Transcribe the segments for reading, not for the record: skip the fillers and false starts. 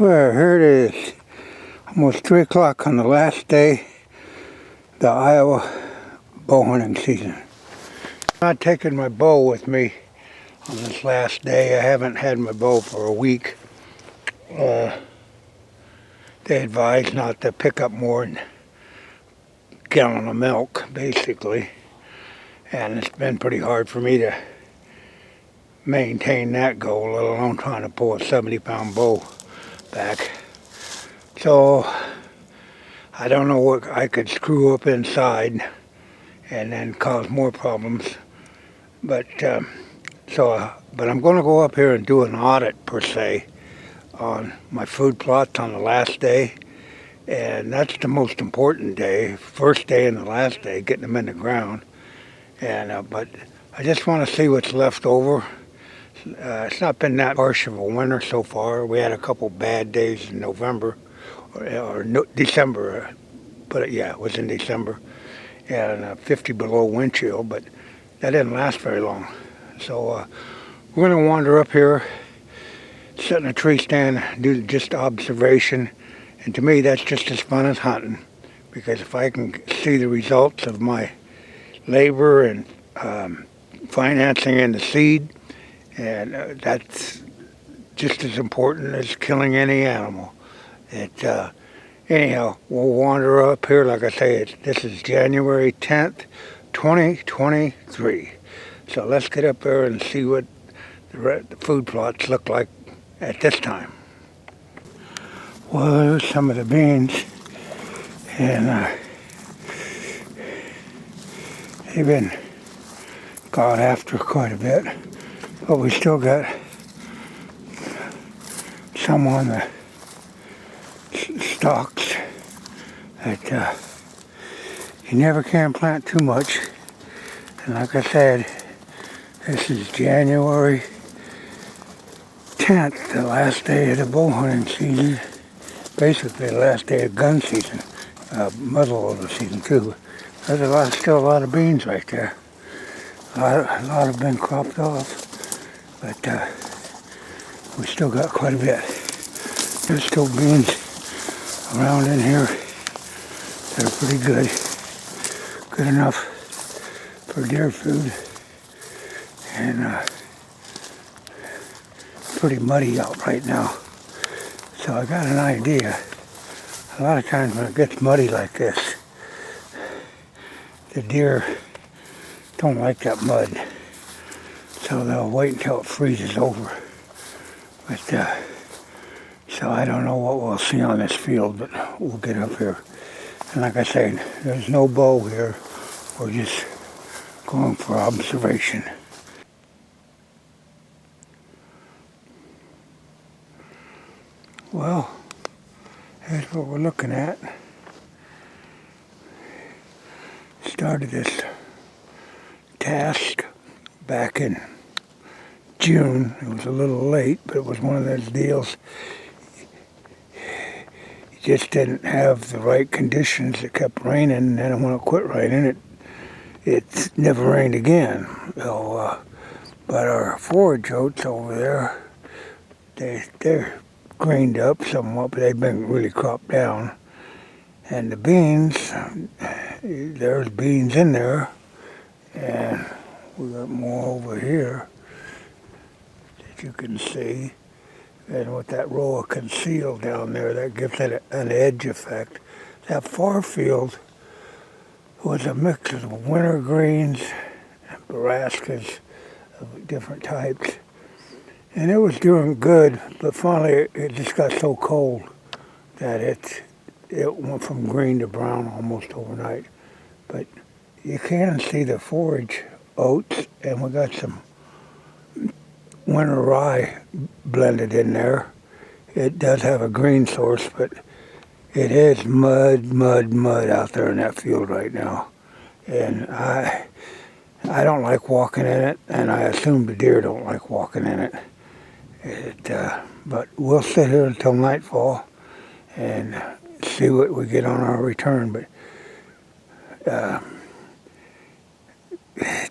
Well, here it is, almost 3 o'clock on the last day of the Iowa bow hunting season. I'm not taking my bow with me on this last day. I haven't had my bow for a week. They advise not to pick up more than a gallon of milk, basically. And it's been pretty hard for me to maintain that goal, let alone trying to pull a 70-pound bow back. So I don't know what I could screw up inside and then cause more problems. But I'm going to go up here and do an audit per se on my food plots on the last day, and that's the most important day, first day and the last day, getting them in the ground. And but I just want to see what's left over. It's not been that harsh of a winter so far. We had a couple bad days in November or December, but yeah, it was in December, and 50 below wind chill, but that didn't last very long. So we're going to wander up here, sit in a tree stand, do just observation, and to me that's just as fun as hunting, because if I can see the results of my labor and financing in the seed, and that's just as important as killing any animal. Anyhow, we'll wander up here. Like I say, this is January 10th, 2023. So let's get up there and see what the food plots look like at this time. Well, there's some of the beans, and they've been gone after quite a bit, but we still got some on the stalks that you never can plant too much. And like I said, this is January 10th, the last day of the bow hunting season, basically the last day of gun season, muzzle of the season too. There's still a lot of beans right there. A lot have been cropped off, but we still got quite a bit. There's still beans around in here that are pretty good enough for deer food, and pretty muddy out right now. So I got an idea. A lot of times when it gets muddy like this, the deer don't like that mud, so they'll wait until it freezes over. But so I don't know what we'll see on this field, but we'll get up here. And like I said, there's no bow here. We're just going for observation. Well, here's what we're looking at. Started this task back in June. It was a little late, but it was one of those deals. You just didn't have the right conditions. It kept raining, and then when it quit raining, it never rained again. So, but our forage oats over there, they're greened up somewhat, but they've been really cropped down. And the beans, there's beans in there, and we got more over here that you can see. And with that row of conceal down there, that gives it an edge effect. That far field was a mix of winter greens and borascas of different types. And it was doing good, but finally it just got so cold that it went from green to brown almost overnight. But you can see the forage oats, and we got some winter rye blended in there. It does have a green source, but it is mud out there in that field right now. And I don't like walking in it, and I assume the deer don't like walking in it. But we'll sit here until nightfall and see what we get on our return. But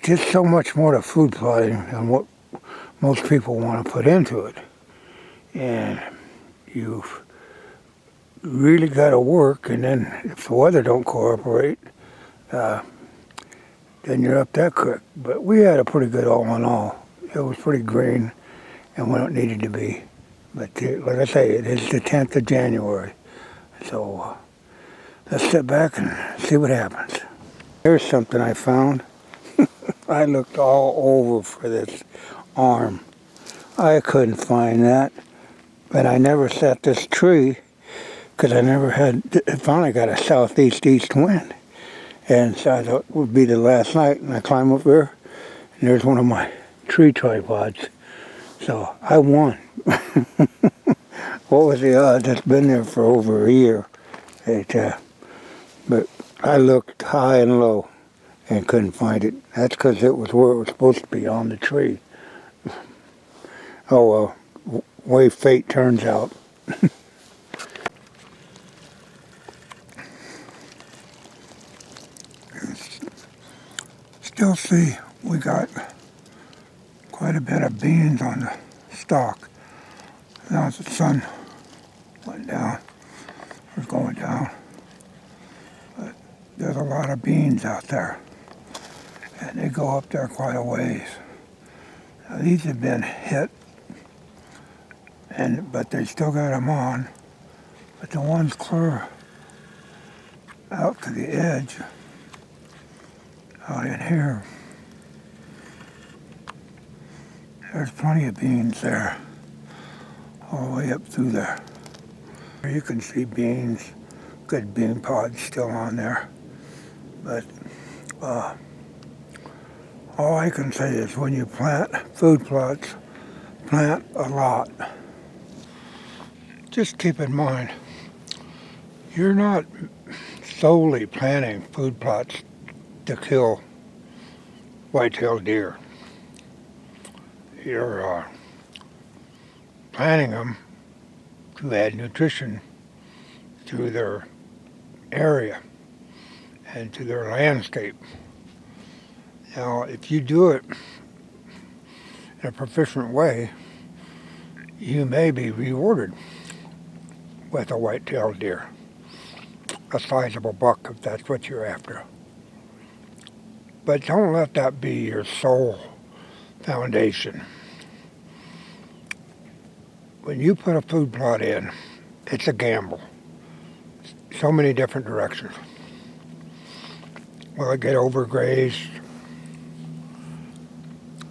just so much more to food plotting than what most people want to put into it. And you've really got to work, and then if the weather don't cooperate, then you're up that creek. But we had a pretty good all in all. It was pretty green and when it needed to be. But like I say, it is the 10th of January. So let's sit back and see what happens. Here's something I found. I looked all over for this arm. I couldn't find that. But I never set this tree because I never had, it finally got a southeast-east wind. And so I thought it would be the last night, and I climb up there, and there's one of my tree tripods. So I won. What was the odds? It's been there for over a year. But I looked high and low and couldn't find it. That's because it was where it was supposed to be, on the tree. Oh well, way fate turns out. Still see we got quite a bit of beans on the stalk. Now as the sun went down, or going down, but there's a lot of beans out there, and they go up there quite a ways. Now these have been hit, but they still got them on. But the ones clear out to the edge, out in here, there's plenty of beans there, all the way up through there. You can see beans, good bean pods still on there. But all I can say is when you plant food plots, plant a lot. Just keep in mind, you're not solely planting food plots to kill white-tailed deer. You're planting them to add nutrition to their area and to their landscape. Now, if you do it in a proficient way, you may be rewarded with a white-tailed deer, a sizable buck if that's what you're after. But don't let that be your sole foundation. When you put a food plot in, it's a gamble. So many different directions. Will it get overgrazed?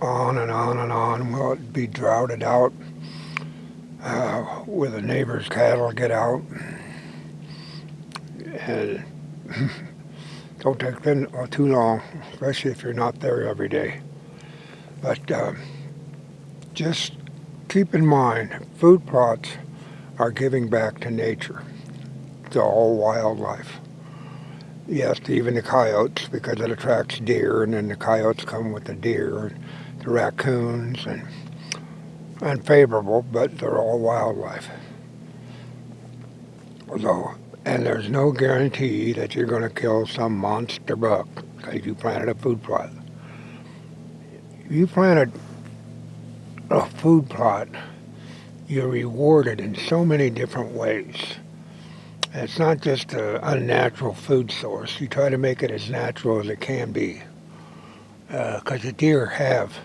On and on and on. Will it be droughted out? Will the neighbor's cattle get out? And don't take them too long, especially if you're not there every day. But just keep in mind, food plots are giving back to nature, to all wildlife. Yes, even the coyotes, because it attracts deer, and then the coyotes come with the deer, and the raccoons, and unfavorable, but they're all wildlife. So, and there's no guarantee that you're going to kill some monster buck because you planted a food plot. You planted a food plot, you're rewarded in so many different ways. And it's not just an unnatural food source. You try to make it as natural as it can be, because the deer have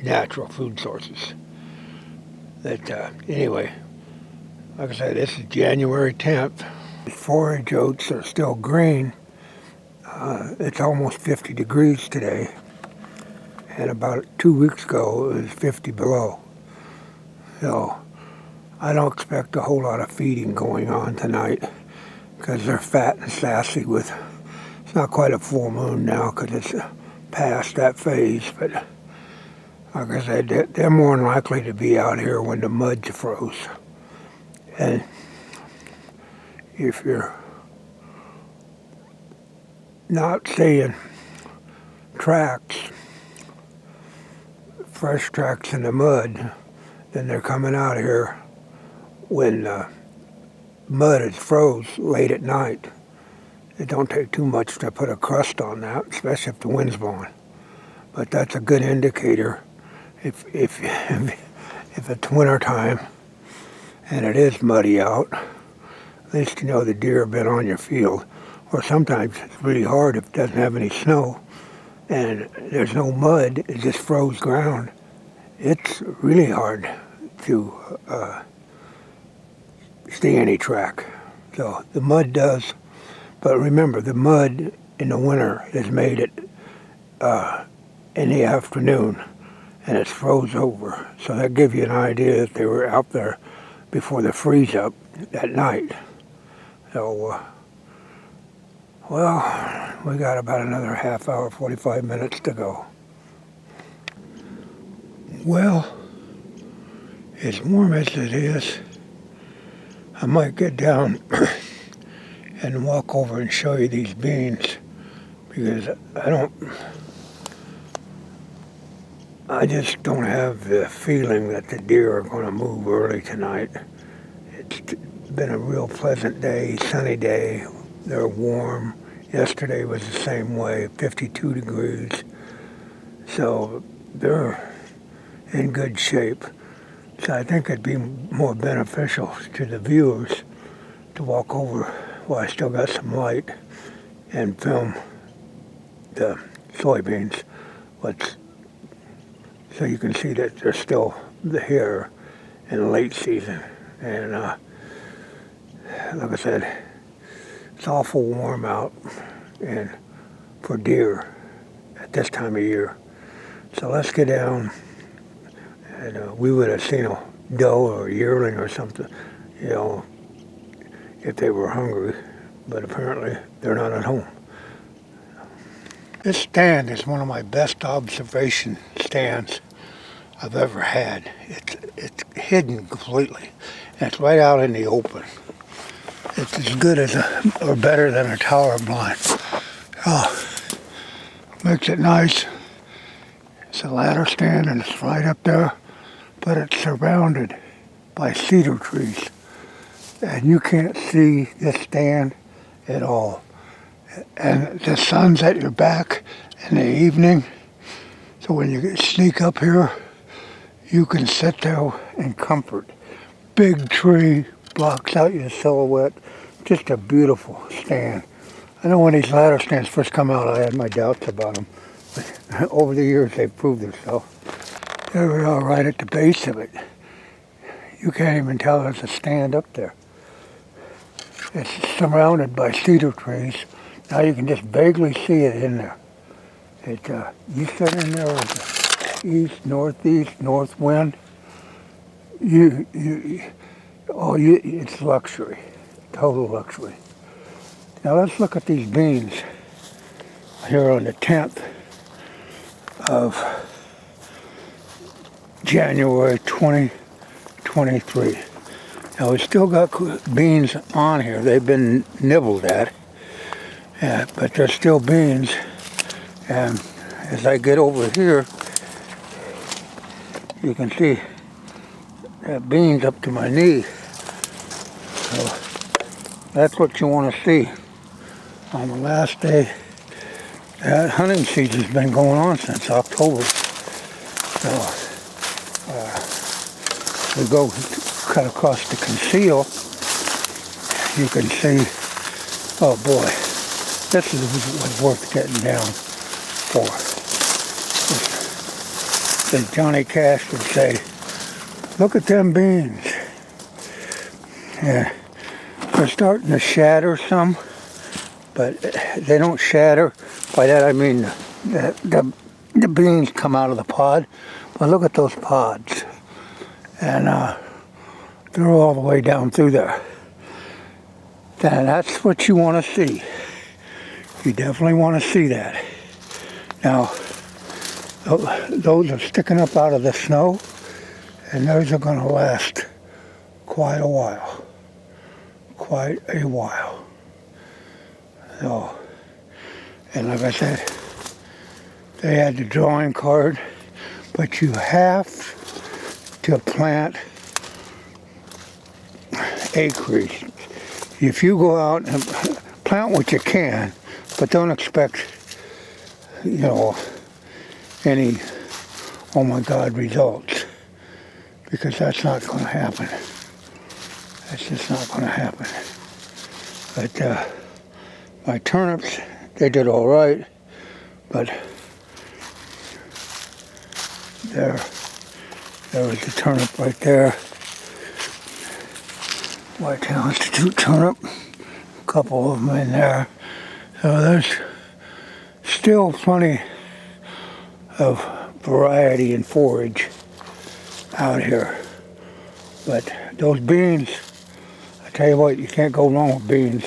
natural food sources. Anyway, like I said, this is January 10th. The forage oats are still green. It's almost 50 degrees today. And about 2 weeks ago, it was 50 below. So I don't expect a whole lot of feeding going on tonight because they're fat and sassy with, it's not quite a full moon now because it's past that phase, but like I said, they're more than likely to be out here when the mud's froze. And if you're not seeing tracks, fresh tracks in the mud, then they're coming out here when the mud is froze late at night. It don't take too much to put a crust on that, especially if the wind's blowing. But that's a good indicator if it's winter time and it is muddy out, at least you know the deer have been on your field. Or sometimes it's really hard if it doesn't have any snow and there's no mud, it just froze ground. It's really hard to see any track. So the mud does, but remember the mud in the winter is made it in the afternoon and it's froze over. So that gives you an idea that they were out there before the freeze up at night. So, well, we got about another half hour, 45 minutes to go. Well, as warm as it is, I might get down and walk over and show you these beans because I just don't have the feeling that the deer are going to move early tonight. It's been a real pleasant day, sunny day. They're warm. Yesterday was the same way, 52 degrees. So they're in good shape. So I think it'd be more beneficial to the viewers to walk over while I still got some light and film the soybeans. So you can see that they're still here in late season. And like I said, it's awful warm out and for deer at this time of year. So let's get down. And we would have seen a doe or a yearling or something, you know, if they were hungry. But apparently they're not at home. This stand is one of my best observation stands I've ever had. It's hidden completely. And it's right out in the open. It's as good as or better than a tower blind. Oh, makes it nice. It's a ladder stand and it's right up there, but it's surrounded by cedar trees. And you can't see this stand at all. And the sun's at your back in the evening, so when you sneak up here, you can sit there in comfort. Big tree blocks out your silhouette. Just a beautiful stand. I know when these ladder stands first come out, I had my doubts about them. But over the years, they've proved themselves. There we are right at the base of it. You can't even tell there's a stand up there. It's surrounded by cedar trees. Now you can just vaguely see it in there. You sit in there with the east, northeast, north wind. It's luxury, total luxury. Now let's look at these beans here on the 10th of January 2023. Now we still got beans on here. They've been nibbled at. But they're still beans, and as I get over here, you can see beans up to my knee. So that's what you want to see on the last day. That hunting season's been going on since October. So we go cut across the conceal. You can see, oh boy. This was worth getting down for. As Johnny Cash would say, look at them beans. Yeah, they're starting to shatter some, but they don't shatter. By that I mean the beans come out of the pod. But look at those pods. And they're all the way down through there. And that's what you want to see. You definitely want to see that. Now, those are sticking up out of the snow, and those are going to last quite a while. Quite a while. So, and like I said, they had the drawing card, but you have to plant acreage. If you go out and plant what you can, but don't expect, any, oh my God, results, because that's not going to happen. That's just not going to happen. But my turnips, they did all right. But there was the turnip right there. White Tail Institute turnip. A couple of them in there. So there's still plenty of variety and forage out here. But those beans, I tell you what, you can't go wrong with beans.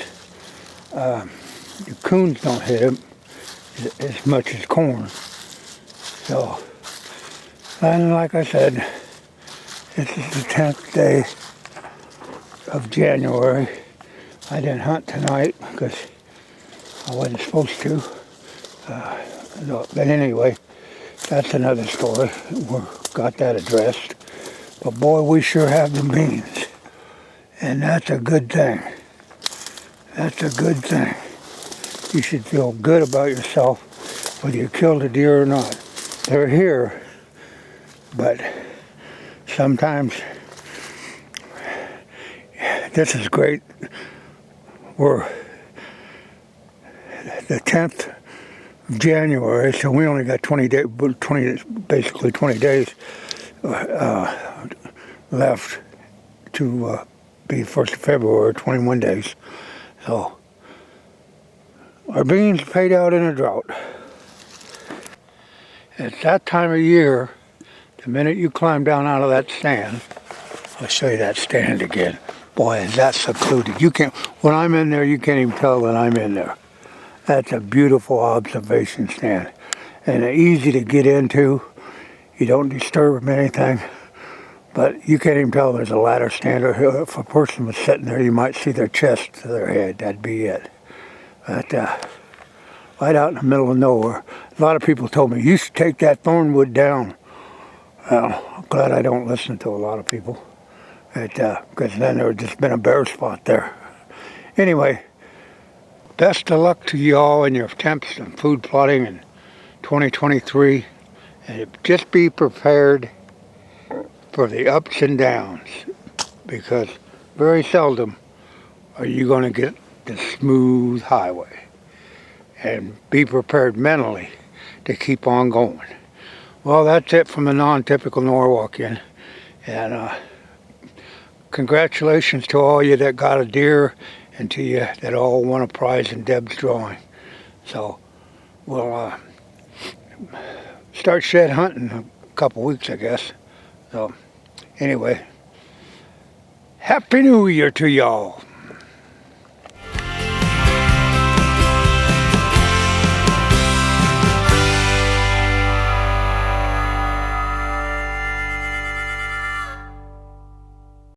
The coons don't hit them as much as corn. So, and like I said, this is the 10th day of January. I didn't hunt tonight because I wasn't supposed to. But anyway, that's another story. We got that addressed. But boy, we sure have the beans. And that's a good thing. That's a good thing. You should feel good about yourself whether you killed a deer or not. They're here, but sometimes this is great. We're the 10th of January, so we only got 20 days left to be 1st of February, 21 days. So our beans paid out in a drought. It's that time of year, the minute you climb down out of that stand, I'll show you that stand again. Boy, is that secluded. You can't, when I'm in there, you can't even tell that I'm in there. That's a beautiful observation stand. And easy to get into. You don't disturb anything. But you can't even tell there's a ladder stand. Or if a person was sitting there, you might see their chest to their head. That'd be it. But right out in the middle of nowhere. A lot of people told me, you should take that thornwood down. Well, I'm glad I don't listen to a lot of people. Because then there would just been a bare spot there. Anyway, best of luck to you all in your attempts and food plotting in 2023. And just be prepared for the ups and downs. Because very seldom are you going to get the smooth highway. And be prepared mentally to keep on going. Well, that's it from the non-typical Norwalkian. And congratulations to all you that got a deer and to you that all won a prize in Deb's drawing. So we'll start shed hunting in a couple weeks, I guess. So anyway, Happy New Year to y'all.